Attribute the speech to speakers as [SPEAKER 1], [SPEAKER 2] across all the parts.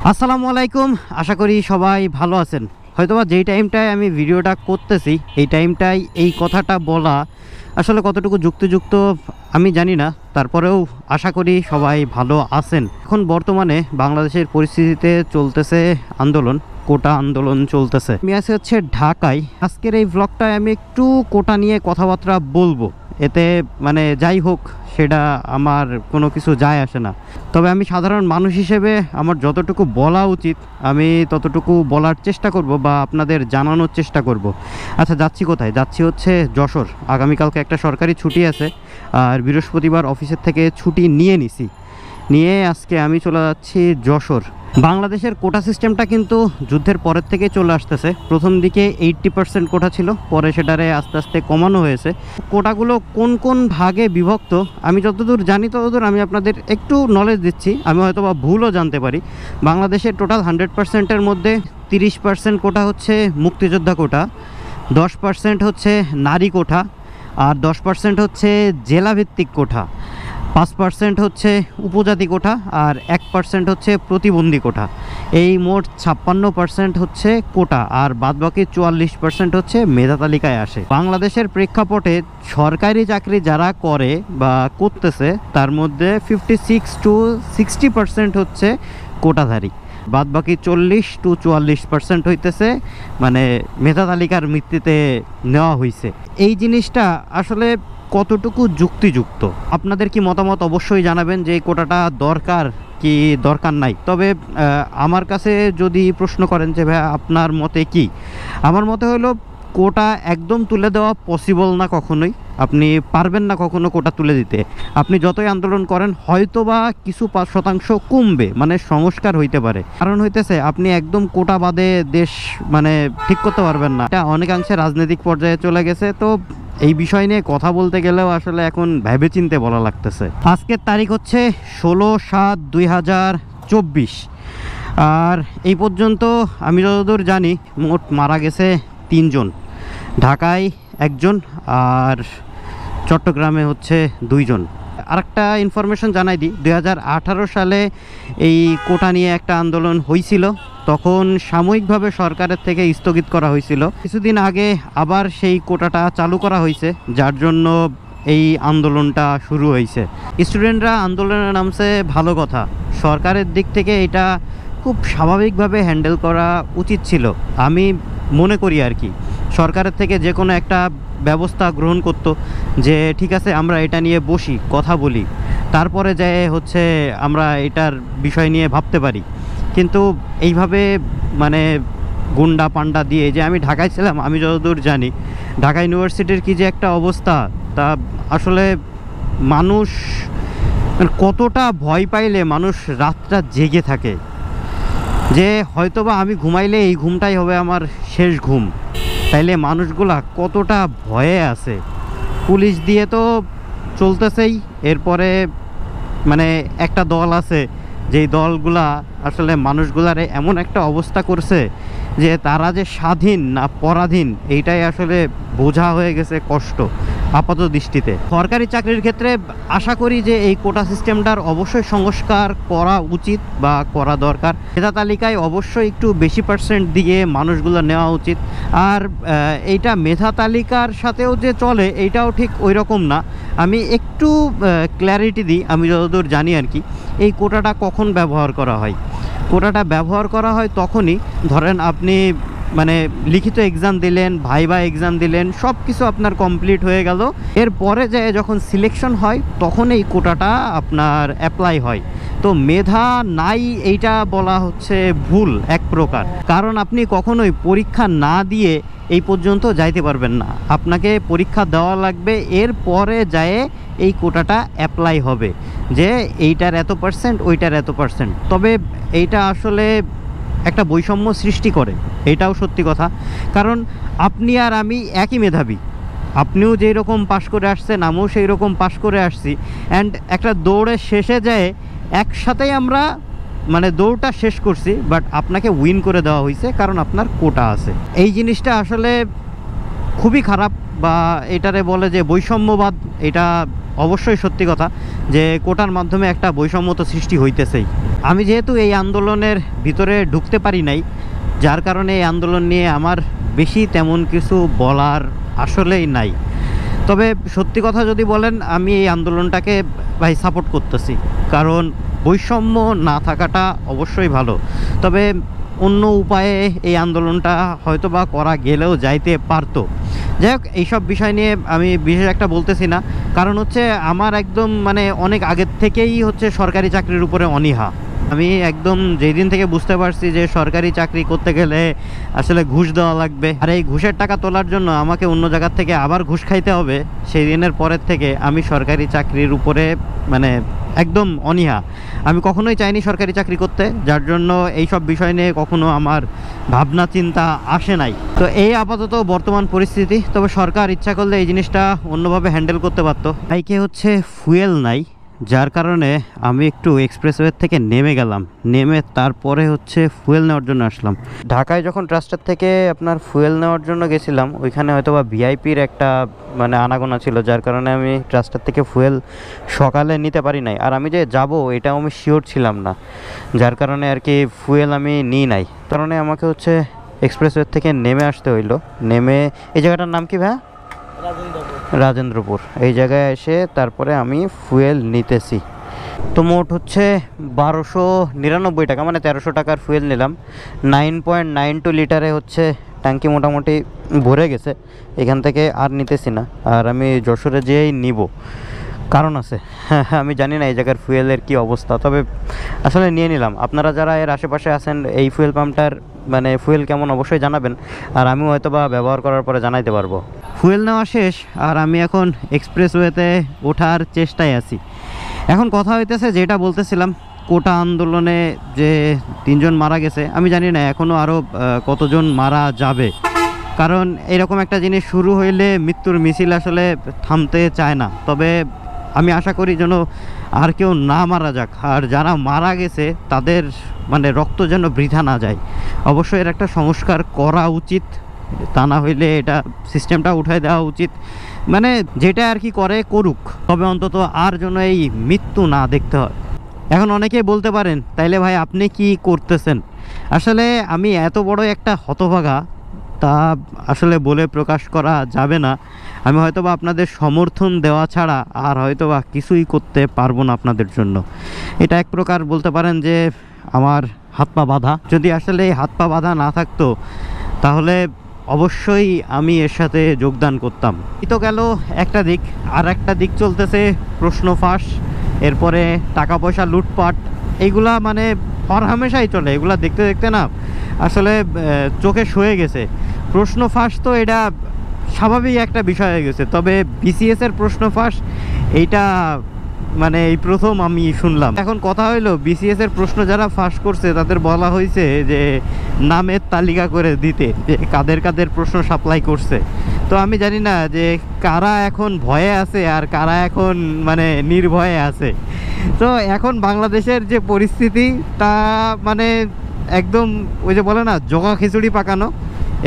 [SPEAKER 1] আসসালামু আলাইকুম। আশা করি সবাই ভালো আছেন। হয়তোবা যেই টাইমটায় আমি ভিডিওটা করতেছি এই টাইমটায় এই কথাটা বলা আসলে কতটুকু যুক্তিযুক্ত আমি জানি না, তারপরেও আশা করি সবাই ভালো আছেন। এখন বর্তমানে বাংলাদেশের পরিস্থিতিতে চলতেছে আন্দোলন, কোটা আন্দোলন চলতেছে। আমি আছি হচ্ছে ঢাকায়। আজকের এই ব্লগটায় আমি একটু কোটা নিয়ে কথাবার্তা বলবো। এতে মানে যাই হোক সেটা আমার কোনো কিছু যায় আসে না, তবে আমি সাধারণ মানুষ হিসেবে আমার যতটুকু বলা উচিত আমি ততটুকু বলার চেষ্টা করব বা আপনাদের জানানোর চেষ্টা করব। আচ্ছা, যাচ্ছি কোথায়? যাচ্ছি হচ্ছে যশোর। আগামীকালকে একটা সরকারি ছুটি আছে, আর বৃহস্পতিবার অফিসের থেকে ছুটি নিয়ে আজকে আমি চলে যাচ্ছি যশোর। বাংলাদেশের কোটা সিস্টেমটা কিন্তু যুদ্ধের পরের থেকে চলে আসতেছে। প্রথম দিকে 80% কোটা ছিল, পরে সেটারে আস্তে আস্তে কমানো হয়েছে। কোটাগুলো কোন কোন ভাগে বিভক্ত আমি যতদূর জানি ততদূর আমি আপনাদের একটু নলেজ দিচ্ছি। আমি হয়তো বা ভুলও জানতে পারি। বাংলাদেশের টোটাল 100%-এর মধ্যে 30% কোটা হচ্ছে মুক্তিযোদ্ধা কোটা, 10% হচ্ছে নারী কোটা, আর 10% হচ্ছে জেলাভিত্তিক কোটা, 5% হচ্ছে উপজাতি কোটা, আর 1% হচ্ছে প্রতিবন্ধী কোটা। এই মোট 56% হচ্ছে কোটা, আর বাদবাকি 44% হচ্ছে মেধা তালিকায় আসে। বাংলাদেশের প্রেক্ষাপটে সরকারি চাকরি যারা করে বা করতেছে তার মধ্যে 56 to 60% হচ্ছে কোটাধারী, বাদবাকি 40 to 44% হইতেছে মানে মেধা তালিকার ভিত্তিতে নেওয়া হয়েছে। এই জিনিসটা আসলে কতটুকু যুক্তিযুক্ত, আপনাদের কি মতামত অবশ্যই জানাবেন যে এই কোটাটা দরকার কি দরকার নাই। তবে আমার কাছে যদি প্রশ্ন করেন যে ভাই আপনার মতে কি, আমার মতে হলো কোটা একদম তুলে দেওয়া পসিবল না কখনোই। আপনি পারবেন না কখনো কোটা তুলে দিতে। আপনি যতই আন্দোলন করেন হয়তো বা কিছু 5% কমবে, মানে সংস্কার হইতে পারে। কারণ হইতেছে আপনি একদম কোটা বাদে দেশ মানে ঠিক করতে পারবেন না। এটা অনেকাংশে রাজনৈতিক পর্যায়ে চলে গেছে। তো এই বিষয় নিয়ে কথা বলতে গেলেও আসলে এখন ভেবেচিন্তে বলা লাগতেছে। আজকের তারিখ হচ্ছে 16/7/2024, আর এই পর্যন্ত আমি যতদূর জানি মোট মারা গেছে 3 জন। ঢাকায় 1 জন আর চট্টগ্রামে হচ্ছে 2 জন। আরেকটা ইনফরমেশন জানাই দিই, 2018 সালে এই কোটা নিয়ে একটা আন্দোলন হয়েছিল, তখন সাময়িকভাবে সরকারের থেকে স্থগিত করা হয়েছিল। কিছুদিন আগে আবার সেই কোটাটা চালু করা হয়েছে, যার জন্য এই আন্দোলনটা শুরু হয়েছে। স্টুডেন্টরা আন্দোলনে নামছে, ভালো কথা। সরকারের দিক থেকে এটা খুব স্বাভাবিকভাবে হ্যান্ডেল করা উচিত ছিল আমি মনে করি আর কি। সরকারের থেকে যে কোনো একটা ব্যবস্থা গ্রহণ করতো যে ঠিক আছে আমরা এটা নিয়ে বসি, কথা বলি, তারপরে যায় হচ্ছে আমরা এটার বিষয় নিয়ে ভাবতে পারি। কিন্তু এইভাবে মানে গুন্ডা পান্ডা দিয়ে, যে আমি ঢাকায় ছিলাম, আমি যতদূর জানি ঢাকা ইউনিভার্সিটির কি যে একটা অবস্থা, তা আসলে মানুষ কতটা ভয় পাইলে মানুষ রাতটা জেগে থাকে, যে হয়তোবা আমি ঘুমাইলে এই ঘুমটাই হবে আমার শেষ ঘুম। তাইলে মানুষগুলা কতটা ভয়ে আছে। পুলিশ দিয়ে তো চলতেছেই, এরপরে মানে একটা দল আছে যেই দলগুলা আসলে মানুষগুলারে এমন একটা অবস্থা করছে যে তারা যে স্বাধীন না পরাধীন এইটাই আসলে বোঝা হয়ে গেছে কষ্ট আপাত দৃষ্টিতে। সরকারি চাকরির ক্ষেত্রে আশা করি যে এই কোটা সিস্টেমটার অবশ্যই সংস্কার করা উচিত বা করা দরকার। মেধা তালিকায় অবশ্যই একটু বেশি পার্সেন্ট দিয়ে মানুষগুলো নেওয়া উচিত। আর এইটা মেধা তালিকার সাথেও যে চলে এইটাও ঠিক ওই রকম না। আমি একটু ক্ল্যারিটি দিই, আমি যতদূর জানি আর কি। এই কোটাটা কখন ব্যবহার করা হয়? কোটাটা ব্যবহার করা হয় তখনই, ধরেন আপনি মানে লিখিত এক্সাম দিলেন, ভাইবা এক্সাম দিলেন, সব কিছু আপনার কমপ্লিট হয়ে গেল, এরপরে যে যখন সিলেকশন হয় তখন এই কোটাটা আপনার অ্যাপ্লাই হয়। তো মেধা নাই এইটা বলা হচ্ছে ভুল এক প্রকার, কারণ আপনি কখনোই পরীক্ষা না দিয়ে এই পর্যন্ত যাইতে পারবেন না। আপনাকে পরীক্ষা দেওয়া লাগবে, এরপরে যায় এই কোটাটা অ্যাপ্লাই হবে যে এইটার এত পার্সেন্ট ওইটার এত পার্সেন্ট। তবে এইটা আসলে একটা বৈষম্য সৃষ্টি করে, এটাও সত্যি কথা। কারণ আপনি আর আমি একই মেধাবী, আপনিও যেই রকম পাশ করে আসছেন আমিও সেই রকম পাশ করে আসছি, অ্যান্ড একটা দৌড়ের শেষে যায় একসাথেই আমরা মানে দৌড়টা শেষ করছি, বাট আপনাকে উইন করে দেওয়া হয়েছে কারণ আপনার কোটা আছে। এই জিনিসটা আসলে খুবই খারাপ বা এটারে বলে যে বৈষম্যবাদ, এটা অবশ্যই সত্যি কথা যে কোটার মাধ্যমে একটা বৈষম্য তো সৃষ্টি হইতেছেই। আমি যেহেতু এই আন্দোলনের ভিতরে ঢুকতে পারি নাই, যার কারণে এই আন্দোলন নিয়ে আমার বেশি তেমন কিছু বলার আসলেই নাই। তবে সত্যি কথা যদি বলেন, আমি এই আন্দোলনটাকে ভাই সাপোর্ট করতেছি, কারণ বৈষম্য না থাকাটা অবশ্যই ভালো। তবে অন্য উপায়ে এই আন্দোলনটা হয়তো বা করা গেলেও যাইতে পারতো। যাই হোক, এইসব বিষয় নিয়ে আমি বিশেষ একটা বলতেছি না, কারণ হচ্ছে আমার একদম মানে অনেক আগের থেকেই হচ্ছে সরকারি চাকরির উপরে অনীহা। আমি একদম যেই দিন থেকে বুঝতে পারছি যে সরকারি চাকরি করতে গেলে আসলে ঘুষ দেওয়া লাগবে, আর এই ঘুষের টাকা তোলার জন্য আমাকে অন্য জায়গার থেকে আবার ঘুষ খাইতে হবে, সেই দিনের পরের থেকে আমি সরকারি চাকরির উপরে মানে একদম অনীহা। আমি কখনোই চাইনি সরকারি চাকরি করতে, যার জন্য এই সব বিষয় নিয়ে কখনো আমার ভাবনা চিন্তা আসে নাই। তো এই আপাতত বর্তমান পরিস্থিতি। তবে সরকার ইচ্ছা করলে এই জিনিসটা অন্যভাবে হ্যান্ডেল করতে পারতো। বাইকে হচ্ছে ফুয়েল নাই, যার কারণে আমি একটু এক্সপ্রেসওয়ে থেকে নেমে গেলাম, নেমে তারপরে হচ্ছে ফুয়েল নেওয়ার জন্য আসলাম। ঢাকায় যখন ট্রাস্টার থেকে আপনার ফুয়েল নেওয়ার জন্য গেছিলাম, ওইখানে হয়তো বা ভিআইপির একটা মানে আনাগোনা ছিল, যার কারণে আমি ট্রাস্টার থেকে ফুয়েল সকালে নিতে পারি নাই। আর আমি যে যাব এটাও আমি শিওর ছিলাম না, যার কারণে আর কি ফুয়েল আমি নিই নাই। কারণে আমাকে হচ্ছে এক্সপ্রেসওয়ে থেকে নেমে আসতে হইলো। নেমে এই জায়গাটার নাম কি ভাই? রাজেন্দ্রপুর। এই জায়গায় এসে তারপরে আমি ফুয়েল নিতেছি। তো মোট হচ্ছে 1299 টাকা, মানে 1300 টাকার ফুয়েল নিলাম। 9.92 লিটারে হচ্ছে ট্যাঙ্কি মোটামুটি ভরে গেছে। এখান থেকে আর নিতেছি না, আর আমি যশোরে যেয়েই নিব। কারণ আছে, আমি জানি না এই জায়গার ফুয়েলের কি অবস্থা, তবে আসলে নিয়ে নিলাম। আপনারা যারা এর আশেপাশে আছেন, এই ফুয়েল পাম্পটার মানে ফুয়েল কেমন অবশ্যই জানাবেন, আর আমিও হয়তো বা ব্যবহার করার পরে জানাইতে পারবো। ফুয়েল নেওয়া শেষ, আর আমি এখন এক্সপ্রেসওয়েতে ওঠার চেষ্টায় আছি। এখন কথা হইতেছে যেটা বলতেছিলাম, কোটা আন্দোলনে যে 3 জন মারা গেছে, আমি জানি না এখনও আরও কতজন মারা যাবে। কারণ এরকম একটা জিনিস শুরু হইলে মৃত্যুর মিছিল আসলে থামতে চায় না। তবে আমি আশা করি যেন আর কেউ না মারা যাক, আর যারা মারা গেছে তাদের মানে রক্ত যেন বৃথা না যায়। অবশ্যই এর একটা সংস্কার করা উচিত, তা না হইলে এটা সিস্টেমটা উঠাই দেওয়া উচিত। মানে যেটা আর কি করে করুক, তবে অন্তত আর যেন এই মৃত্যু না দেখতে হয়। এখন অনেকেই বলতে পারেন, তাইলে ভাই আপনি কি করতেছেন? আসলে আমি এত বড় একটা হতভাগা, তা আসলে বলে প্রকাশ করা যাবে না। আমি হয়তোবা আপনাদের সমর্থন দেওয়া ছাড়া আর হয়তোবা কিছুই করতে পারবো না আপনাদের জন্য। এটা এক প্রকার বলতে পারেন যে আমার হাত পা বাঁধা। যদি আসলে এই হাত পা বাঁধা না থাকতো, তাহলে অবশ্যই আমি এর সাথে যোগদান করতাম। এই তো গেল একটা দিক, আর একটা দিক চলতেছে প্রশ্ন ফাঁস, এরপরে টাকা পয়সা লুটপাট। এইগুলা মানে হরহামেশাই চলে, এগুলা দেখতে দেখতে না আসলে চোখে শুয়ে গেছে। প্রশ্ন ফাঁস তো এটা স্বাভাবিক একটা বিষয় হয়ে গেছে, তবে বিসিএসের প্রশ্ন ফাঁস এইটা মানে এই প্রথম আমি শুনলাম। এখন কথা হইলো, বিসিএস এর প্রশ্ন যারা ফাঁস করছে তাদের বলা হয়েছে যে নামের তালিকা করে দিতে, যে কাদের কাদের প্রশ্ন সাপ্লাই করছে। তো আমি জানি না যে কারা এখন ভয়ে আছে আর কারা এখন মানে নির্ভয়ে আছে। তো এখন বাংলাদেশের যে পরিস্থিতি, তা মানে একদম ওই যে বলে না জগা খিচুড়ি পাকানো,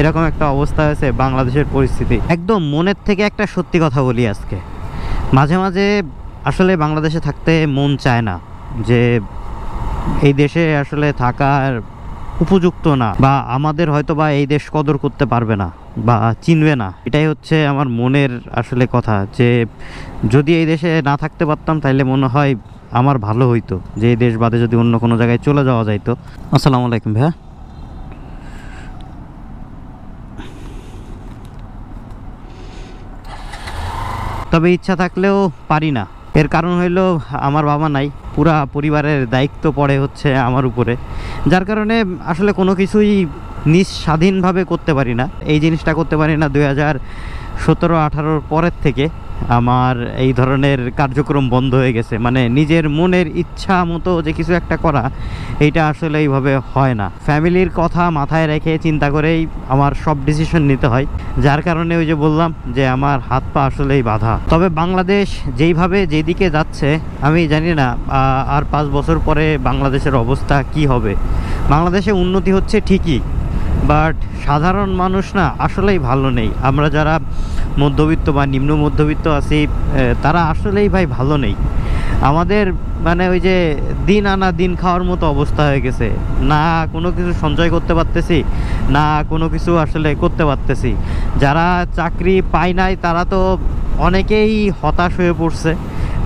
[SPEAKER 1] এরকম একটা অবস্থা হয়েছে বাংলাদেশের পরিস্থিতি। একদম মনের থেকে একটা সত্যি কথা বলি আজকে, মাঝে মাঝে আসলে বাংলাদেশে থাকতে মন চায় না, যে এই দেশে আসলে থাকার উপযুক্ত না, বা আমাদের হয়তো বা এই দেশ কদর করতে পারবে না বা চিনবে না। এটাই হচ্ছে আমার মনের আসলে কথা, যে যদি এই দেশে না থাকতে পারতাম তাইলে মনে হয় আমার ভালো হইতো, যে এই দেশ বাদে যদি অন্য কোনো জায়গায় চলে যাওয়া যাইতো। আসসালামু আলাইকুম ভাইয়া। তবে ইচ্ছা থাকলেও পারি না। এর কারণ হইলো আমার বাবা নাই, পুরা পরিবারের দায়িত্ব পড়ে হচ্ছে আমার উপরে, যার কারণে আসলে কোনো কিছুই নিজ স্বাধীনভাবে করতে পারি না। এই জিনিসটা করতে পারি না 2017-18 পরের থেকে আমার এই ধরনের কার্যক্রম বন্ধ হয়ে গেছে। মানে নিজের মনের ইচ্ছা মতো যে কিছু একটা করা, এইটা আসলে এইভাবে হয় না। ফ্যামিলির কথা মাথায় রেখে চিন্তা করেই আমার সব ডিসিশন নিতে হয়, যার কারণে ওই যে বললাম যে আমার হাত পা আসলেই বাঁধা। তবে বাংলাদেশ যেইভাবে যেদিকে যাচ্ছে, আমি জানি না আর 5 বছর পরে বাংলাদেশের অবস্থা কি হবে। বাংলাদেশে উন্নতি হচ্ছে ঠিকই, বাট সাধারণ মানুষ না আসলেই ভালো নেই। আমরা যারা মধ্যবিত্ত বা নিম্ন মধ্যবিত্ত আছি, তারা আসলেই ভাই ভালো নেই। আমাদের মানে ওই যে দিন আনা দিন খাওয়ার মতো অবস্থা হয়ে গেছে, না কোনো কিছু সঞ্চয় করতে পারতেছি, না কোনো কিছু আসলে করতে পারতেছি। যারা চাকরি পায় নাই তারা তো অনেকেই হতাশ হয়ে পড়ছে,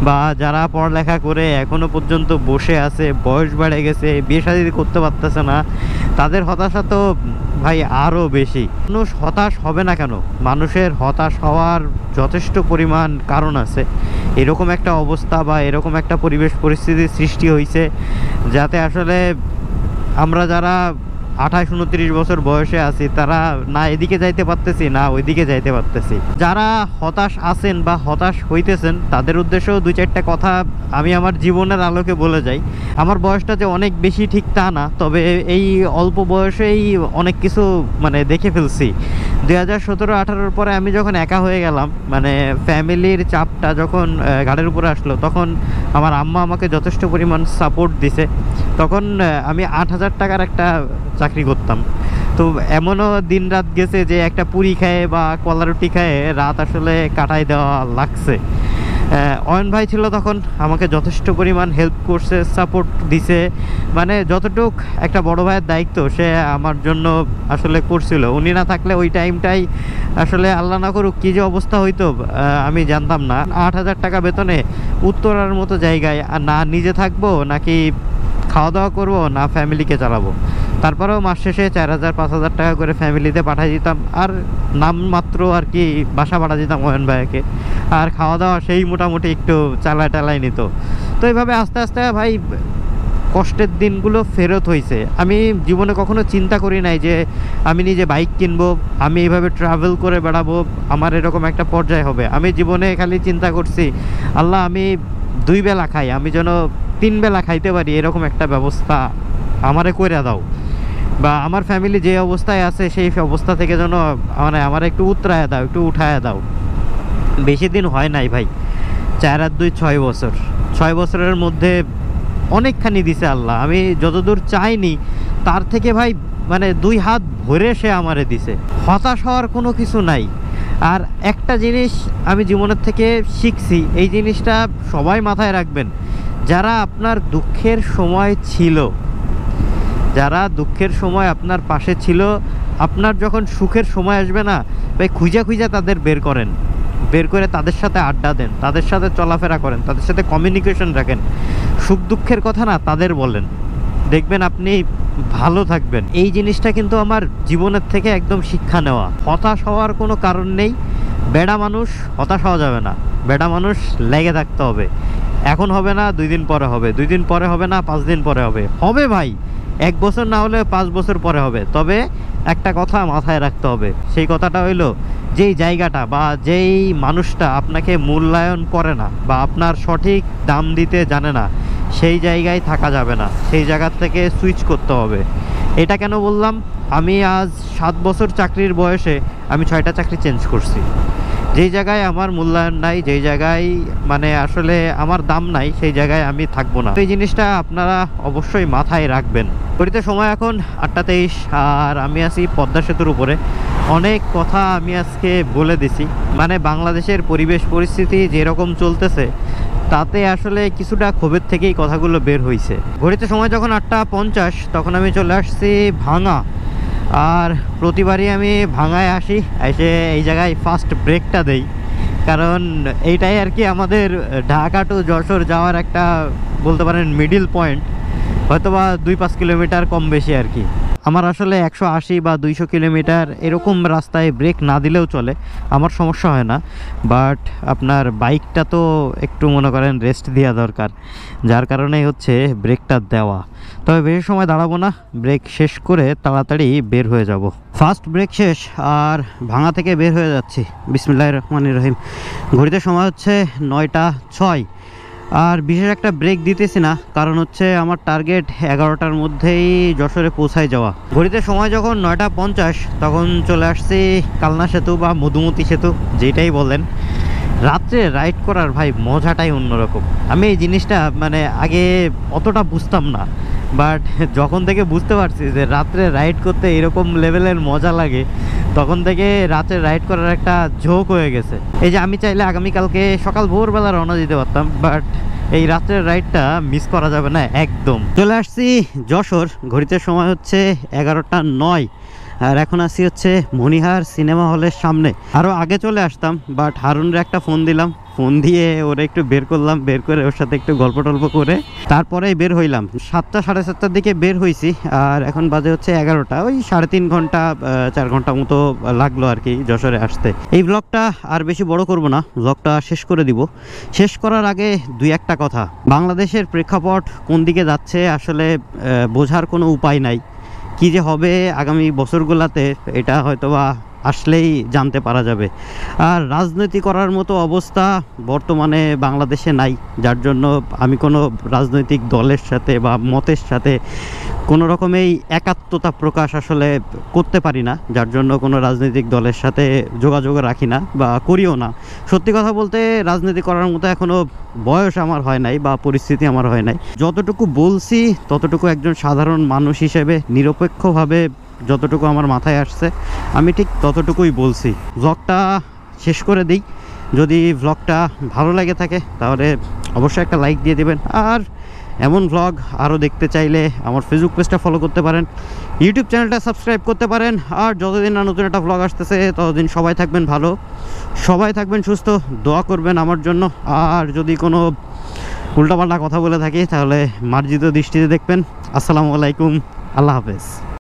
[SPEAKER 1] বা যারা পড়ালেখা করে এখনো পর্যন্ত বসে আছে, বয়স বেড়ে গেছে, বিয়ে শাদী করতে পারতেছে না, তাদের হতাশা তো ভাই আরও বেশি। মানুষ হতাশ হবে না কেন? মানুষের হতাশ হওয়ার যথেষ্ট পরিমাণ কারণ আছে। এরকম একটা অবস্থা বা এরকম একটা পরিবেশ পরিস্থিতির সৃষ্টি হয়েছে, যাতে আসলে আমরা যারা 28-29 বছর বয়সে আছি তারা না এদিকে যাইতে পারতেছি, না ওইদিকে যাইতে পারতেছি। যারা হতাশ আছেন বা হতাশ হইতেছেন তাদের উদ্দেশ্যেও 2-4টা কথা আমি আমার জীবনের আলোকে বলে যাই। আমার বয়সটা যে অনেক বেশি ঠিক তা না, তবে এই অল্প বয়সেই অনেক কিছু মানে দেখে ফেলছি। 2017-18 পরে আমি যখন একা হয়ে গেলাম, মানে ফ্যামিলির চাপটা যখন ঘাড়ের উপরে আসলো, তখন আমার আম্মা আমাকে যথেষ্ট পরিমাণ সাপোর্ট দিছে। তখন আমি 8,000 টাকার একটা চাকরি করতাম। তো এমনও দিন রাত গেছে যে একটা পুরি খায় বা কলা রুটি খায় রাত আসলে কাটাই দেওয়া লাগছে। অয়ন ভাই ছিল তখন, আমাকে যথেষ্ট পরিমাণ হেল্প করছে, সাপোর্ট দিছে। মানে যতটুক একটা বড় ভাইয়ের দায়িত্ব সে আমার জন্য আসলে করছিল। উনি না থাকলে ওই টাইমটাই আসলে আল্লাহ না করুক কী যে অবস্থা হইতো আমি জানতাম না। 8,000 টাকা বেতনে উত্তরার মতো জায়গায় আর না নিজে থাকবো, নাকি খাওয়া দাওয়া করবো, না ফ্যামিলিকে চালাবো। তারপরেও মাস শেষে 4,000-5,000 টাকা করে ফ্যামিলিতে পাঠিয়ে দিতাম, আর নামমাত্র আর কি বাসা পাঠা দিতাম অয়ন ভাইকে, আর খাওয়া দাওয়া সেই মোটামুটি একটু চালাই নিত। তো এইভাবে আস্তে আস্তে ভাই কষ্টের দিনগুলো ফেরত হয়েছে। আমি জীবনে কখনো চিন্তা করি নাই যে আমি নিজে বাইক কিনবো, আমি এইভাবে ট্রাভেল করে বেড়াবো, আমার এরকম একটা পর্যায়ে হবে। আমি জীবনে খালি চিন্তা করছি, আল্লাহ আমি 2 বেলা খাই, আমি যেন 3 বেলা খাইতে পারি এরকম একটা ব্যবস্থা আমারে করে দাও, বা আমার ফ্যামিলি যে অবস্থায় আছে সেই অবস্থা থেকে যেন মানে আমার একটু উতরায় দাও, একটু উঠায় দাও। বেশি দিন হয় নাই ভাই, 4 আর 2 6 বছর। 6 বছরের মধ্যে অনেকখানি দিছে আল্লাহ। আমি যতদূর চাইনি তার থেকে ভাই মানে 2 হাত ভরে সে আমারে দিছে। হতাশ হওয়ার কোনো কিছু নাই। আর একটা জিনিস আমি জীবনের থেকে শিখছি, এই জিনিসটা সবাই মাথায় রাখবেন, যারা আপনার দুঃখের সময় ছিল, যারা দুঃখের সময় আপনার পাশে ছিল, আপনার যখন সুখের সময় আসবে না ভাই, খুঁজা তাদের বের করেন, বের করে তাদের সাথে আড্ডা দেন, তাদের সাথে চলাফেরা করেন, তাদের সাথে কমিউনিকেশন রাখেন, সুখ দুঃখের কথা না তাদের বলেন, দেখবেন আপনি ভালো থাকবেন। এই জিনিসটা কিন্তু আমার জীবনের থেকে একদম শিক্ষা নেওয়া। হতাশ হওয়ার কোনো কারণ নেই। বেড়া মানুষ হতাশ হওয়া যাবে না, বেড়া মানুষ লেগে থাকতে হবে। এখন হবে না 2 দিন পরে হবে, 2 দিন পরে হবে না 5 দিন পরে হবে, হবে ভাই 1 বছর না হলে 5 বছর পরে হবে। তবে একটা কথা মাথায় রাখতে হবে, সেই কথাটা হইলো, যেই জায়গাটা বা যেই মানুষটা আপনাকে মূল্যায়ন করে না বা আপনার সঠিক দাম দিতে জানে না, সেই জায়গায় থাকা যাবে না, সেই জায়গা থেকে সুইচ করতে হবে। এটা কেন বললাম? আমি আজ 7 বছর চাকরির বয়সে আমি 6টা চাকরি চেঞ্জ করছি। যেই জায়গায় আমার মূল্যায়ন নাই, যেই জায়গায় মানে আসলে আমার দাম নাই, সেই জায়গায় আমি থাকবো না। এই জিনিসটা আপনারা অবশ্যই মাথায় রাখবেন। ঘড়িতে সময় এখন 8টা 23, আর আমি আছি পদ্মা সেতুর উপরে। অনেক কথা আমি আজকে বলে দিছি, মানে বাংলাদেশের পরিবেশ পরিস্থিতি যেরকম চলতেছে তাতে আসলে কিছুটা ক্ষোভের থেকেই কথাগুলো বের হয়েছে। ঘড়িতে সময় যখন 8টা 50, তখন আমি চলে আসছি ভাঙা। আর প্রতিবারই আমি ভাঙায় আসি, এসে এই জায়গায় ফার্স্ট ব্রেকটা দেই, কারণ এইটাই আর কি আমাদের ঢাকা টু যশোর যাওয়ার একটা বলতে পারেন মিডিল পয়েন্ট, হয়তোবা 2-5 কিলোমিটার কম বেশি আর কি। আমার আসলে 180 বা 200 কিলোমিটার এরকম রাস্তায় ব্রেক না দিলেও চলে, আমার সমস্যা হয় না। বাট আপনার বাইকটা তো একটু মনে করেন রেস্ট দেওয়া দরকার, যার কারণেই হচ্ছে ব্রেকটা দেওয়া। তবে বেশি সময় দাঁড়াবো না, ব্রেক শেষ করে তাড়াতাড়ি বের হয়ে যাব। ফার্স্ট ব্রেক শেষ আর ভাঙা থেকে বের হয়ে যাচ্ছি। বিসমিল্লাহির রহমানির রহিম। ঘড়িতে সময় হচ্ছে 9টা 6, আর বিশেষ একটা ব্রেক দিতেছি না, কারণ হচ্ছে আমার টার্গেট 11টার মধ্যেই যশোরে পৌঁছায় যাওয়া। ঘড়িতে সময় যখন 9টা 50, তখন চলে আসছি কালনা সেতু বা মধুমতি সেতু, যেটাই বলেন। রাত্রে রাইড করার ভাই মজাটাই অন্যরকম। আমি এই জিনিসটা মানে আগে অতটা বুঝতাম না, বাট যখন থেকে বুঝতে পারছি যে রাত্রে রাইড করতে এরকম লেভেলের মজা লাগে, তখন থেকে রাতে রাইড করার একটা ঝোঁক হয়ে গেছে। এই যে আমি চাইলে আগামীকালকে সকাল ভোরবেলা রওনা দিতে পারতাম, বাট এই রাতের রাইডটা মিস করা যাবে না একদম। চলে আসছি যশোর, ঘড়িতে সময় হচ্ছে 11:09, আর এখন আসি হচ্ছে মনিহার সিনেমা হলের সামনে। আরও আগে চলে আসতাম, বাট হারুনরে একটা ফোন দিলাম, ফোন দিয়ে ওরা একটু বের করলাম, বের করে ওর সাথে একটু গল্প টল্প করে তারপরেই বের হইলাম। 7টা 7:30টার দিকে বের হয়েছি, আর এখন বাজে হচ্ছে 11টা। ওই 3.5 ঘন্টা 4 ঘন্টা মতো লাগলো আর কি যশোরে আসতে। এই ব্লগটা আর বেশি বড় করব না, ব্লগটা শেষ করে দিব। শেষ করার আগে দুই একটা কথা, বাংলাদেশের প্রেক্ষাপট কোন দিকে যাচ্ছে আসলে বোঝার কোনো উপায় নাই। কি যে হবে আগামী বছরগুলোতে এটা হয়তোবা আসলেই জানতে পারা যাবে। আর রাজনীতি করার মতো অবস্থা বর্তমানে বাংলাদেশে নাই, যার জন্য আমি কোনো রাজনৈতিক দলের সাথে বা মতের সাথে কোনো রকমেই একাত্মতা প্রকাশ আসলে করতে পারি না, যার জন্য কোনো রাজনৈতিক দলের সাথে যোগাযোগ রাখি না বা করিও না। সত্যি কথা বলতে রাজনীতি করার মতো এখনও বয়স আমার হয় নাই বা পরিস্থিতি আমার হয় নাই। যতটুকু বলছি ততটুকু একজন সাধারণ মানুষ হিসেবে নিরপেক্ষভাবে যতটুকু আমার মাথায় আসছে আমি ঠিক ততটুকুই বলছি। ব্লগটা শেষ করে দিই। যদি ব্লগটা ভালো লাগে থাকে তাহলে অবশ্যই একটা লাইক দিয়ে দেবেন, আর এমন ব্লগ আরও দেখতে চাইলে আমার ফেসবুক পেজটা ফলো করতে পারেন, ইউটিউব চ্যানেলটা সাবস্ক্রাইব করতে পারেন। আর যতদিন না নতুন একটা ব্লগ আসতেছে ততদিন সবাই থাকবেন ভালো, সবাই থাকবেন সুস্থ, দোয়া করবেন আমার জন্য। আর যদি কোনো উল্টাপাল্টা কথা বলে থাকি তাহলে মার্জিত দৃষ্টিতে দেখবেন। আসসালামু আলাইকুম, আল্লাহ হাফেজ।